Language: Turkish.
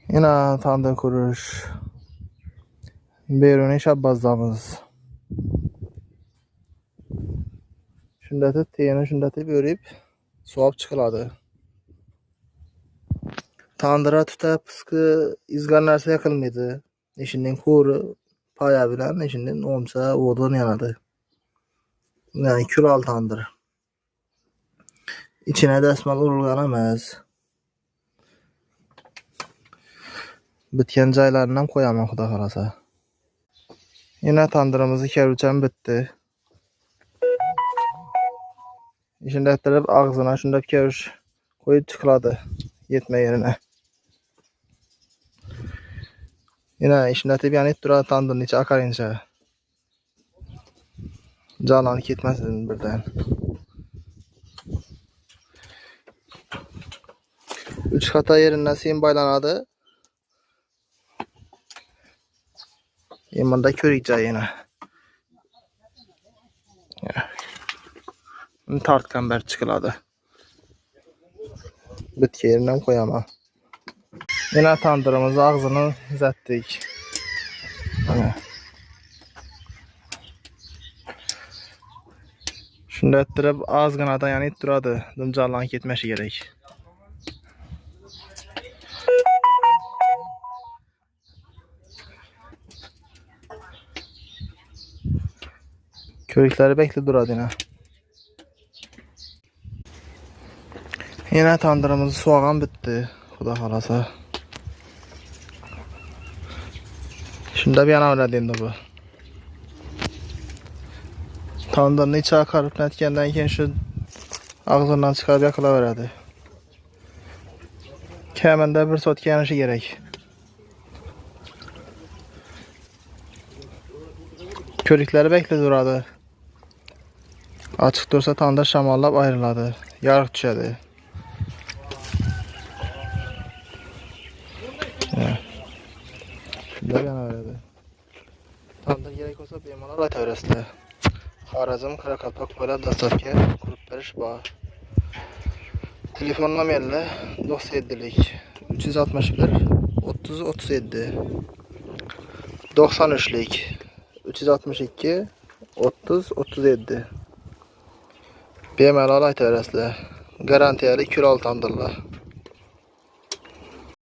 Yine tandır kuruş. Beruni şabbazlamız. Şundati teyini şundati börüp soğap çıkıladı. Tandıra tutup sıkı izgar narsa yakılmaydı. Eşinden kuru paya bilen eşinden omsa odun yanadı. Yani kül al tandır. İçine desmal urulganamaz. Bitken caylarından koyamam xuda kalasa. Yine tandırımızı kerüçen bitti. İçinde ettirip ağzına şunda kerüç koyup çıkıladı. Yetme yerine. Yine içinde tip yani dura tandırın içi akarınca. Canan gitmesin birden. 3 kata yerinden sim baylanadı. Yemanda körükçe yine. Tartkan ber çıkıladı. Bitki yerinden koyama. Yine tandırımızı ağzını zettik. Şunda ettirip ağzına yani duradı. Dımcalan gitmesi gerek. Körükleri bekle duradı yine. Yine tandırımızı soğan bitti. Xuda kalasa. Şunda bir yana öğrendim de bu. Tandırın içi akarıp netkenden keyin şu ağzından çıkarıp yakılaveradi. Kemende bir sotka yanışı gerek. Körükleri bekle duradı. Açık dursa tandır şamallab ayrıladı. Yarıq düşədi. Şunda yana öyrədi. Tandır gerek olsa bemalal ayta öyrəsli. Xarazm Karakalpak böyle dastavka kurup veriş bağ. Telefon numarayla 97'lik 361 30 37 93'lik 362 30 37 bemalal ayta öyrəsli. Garantiyeli kül altandırlar.